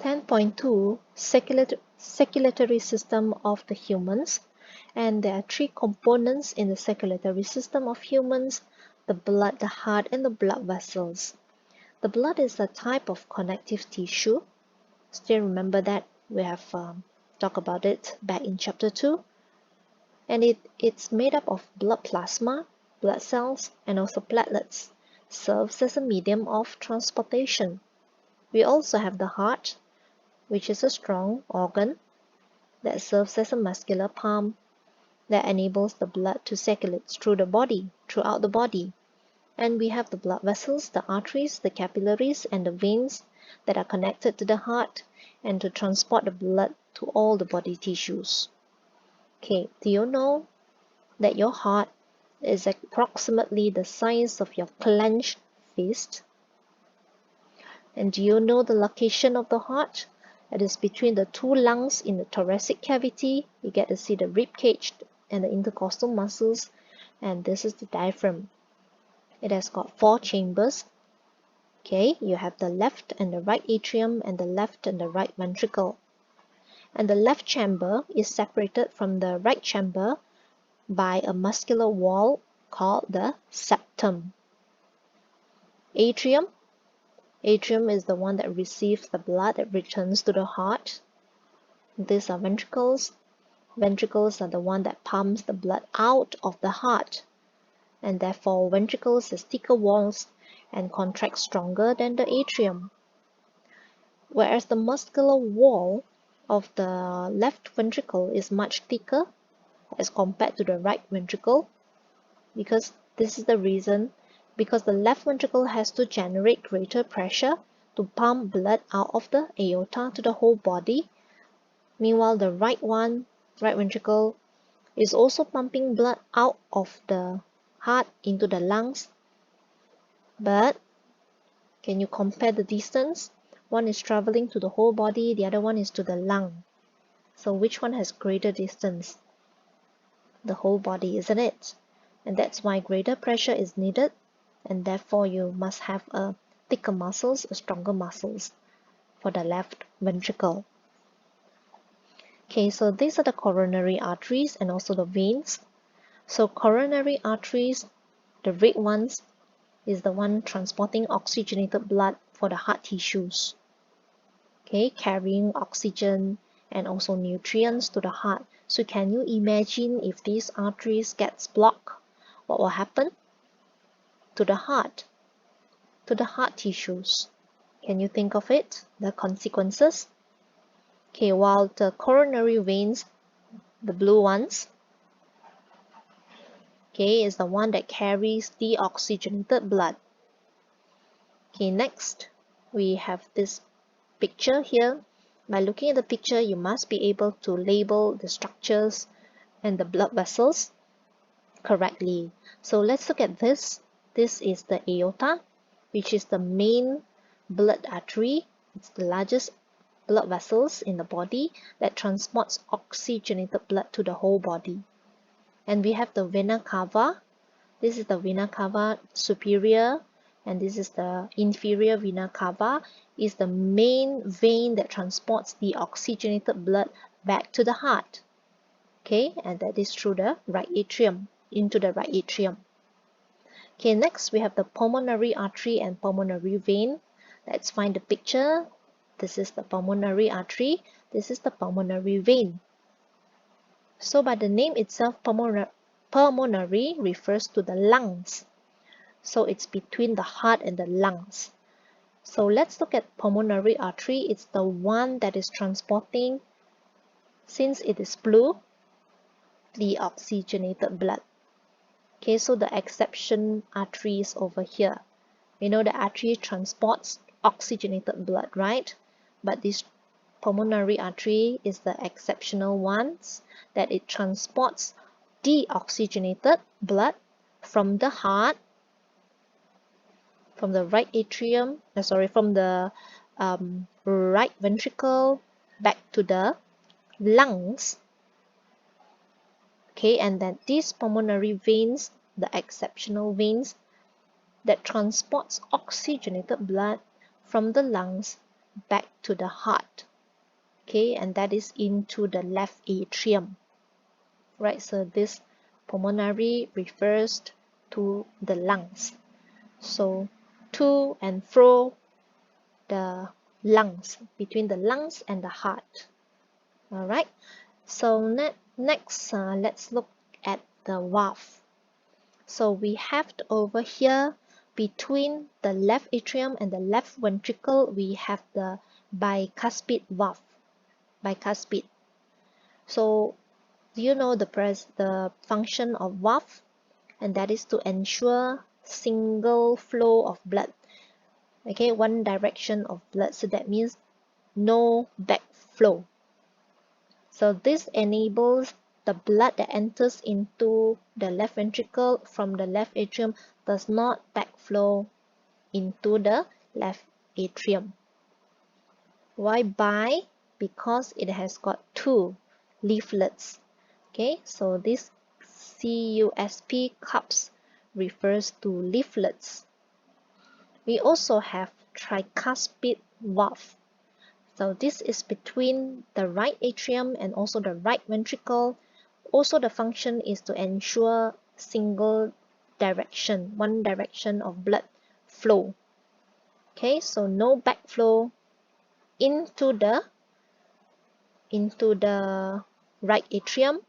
10.2 Circulatory system of the humans, and there are three components in the circulatory system of humans: the blood, the heart, and the blood vessels. The blood is a type of connective tissue. Still remember that we have talked about it back in chapter 2, and it's made up of blood plasma, blood cells, and also platelets. Serves as a medium of transportation. We also have the heart, which is a strong organ that serves as a muscular pump that enables the blood to circulate throughout the body. And we have the blood vessels, the arteries, the capillaries, and the veins that are connected to the heart and to transport the blood to all the body tissues. Okay, do you know that your heart is approximately the size of your clenched fist? And do you know the location of the heart? It is between the two lungs in the thoracic cavity. You get to see the rib cage and the intercostal muscles, and this is the diaphragm. It has got 4 chambers. Okay, you have the left and the right atrium and the left and the right ventricle. And the left chamber is separated from the right chamber by a muscular wall called the septum. Atrium is the one that receives the blood that returns to the heart. These are ventricles. Ventricles are the one that pumps the blood out of the heart, and therefore ventricles has thicker walls and contract stronger than the atrium. Whereas the muscular wall of the left ventricle is much thicker as compared to the right ventricle, because this is the reason, because the left ventricle has to generate greater pressure to pump blood out of the aorta to the whole body. Meanwhile, the right ventricle is also pumping blood out of the heart into the lungs. But can you compare the distance? One is traveling to the whole body, the other one is to the lung. So which one has greater distance? The whole body, isn't it? And that's why greater pressure is needed, and therefore you must have a thicker muscles, a stronger muscles for the left ventricle. Okay, so these are the coronary arteries and also the veins. So coronary arteries, the red ones, is the one transporting oxygenated blood for the heart tissues. Okay, carrying oxygen and also nutrients to the heart. So can you imagine if these arteries gets blocked, what will happen to the heart tissues? Can you think of it, the consequences? Okay, while the coronary veins, the blue ones, okay, is the one that carries the oxygenated blood. Okay, next we have this picture here. By looking at the picture, you must be able to label the structures and the blood vessels correctly. So let's look at this. This is the aorta, which is the main blood artery. It's the largest blood vessels in the body that transports oxygenated blood to the whole body. And we have the vena cava. This is the vena cava superior, and this is the inferior vena cava, is the main vein that transports the oxygenated blood back to the heart. Okay, and that is through the right atrium, into the right atrium. Okay, next we have the pulmonary artery and pulmonary vein. Let's find the picture. This is the pulmonary artery. This is the pulmonary vein. So by the name itself, pulmonary refers to the lungs. So it's between the heart and the lungs. So let's look at pulmonary artery. It's the one that is transporting, since it is blue, the oxygenated blood. Okay, so the exception artery is over here. We know the artery transports oxygenated blood, right? But this pulmonary artery is the exceptional ones, that it transports deoxygenated blood from the heart, from the right atrium, from the right ventricle back to the lungs. Okay, and then these pulmonary veins, the exceptional veins that transports oxygenated blood from the lungs back to the heart. Okay, and that is into the left atrium. Right, so this pulmonary refers to the lungs. So to and fro the lungs, between the lungs and the heart. All right, so next let's look at the valve. So we have over here between the left atrium and the left ventricle, we have the bicuspid valve. Bicuspid. So do you know the function of valve? And that is to ensure single flow of blood. Okay, one direction of blood. So that means no backflow. So this enables the blood that enters into the left ventricle from the left atrium does not backflow into the left atrium. Why bi? Because it has got two leaflets. Okay, so this CUSP cups refers to leaflets. We also have tricuspid valve. So this is between the right atrium and also the right ventricle. Also the function is to ensure single direction, one direction of blood flow. Okay, so no backflow into the right atrium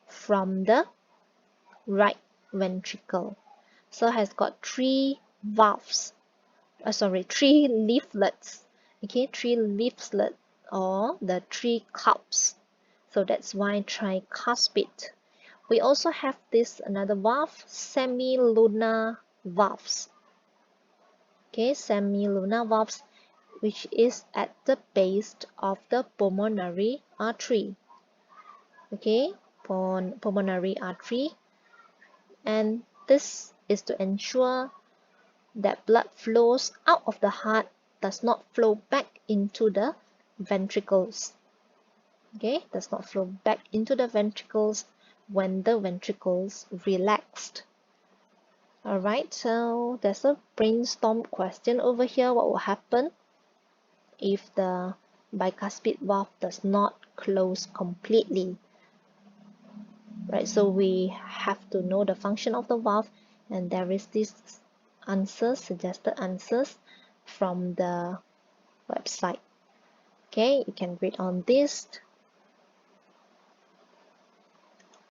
from the right ventricle. So has got three valves, three leaflets. Okay, three leaflets or the three cups. So that's why tricuspid. We also have this another valve, semilunar valves. Okay, semilunar valves, which is at the base of the pulmonary artery. Okay, pulmonary artery, and this is to ensure that blood flows out of the heart, does not flow back into the ventricles. Okay, does not flow back into the ventricles when the ventricles relaxed. Alright, so there's a brainstorm question over here. What will happen if the bicuspid valve does not close completely? Right, so we have to know the function of the valve, and there is this suggested answers from the website. Okay, you can read on this.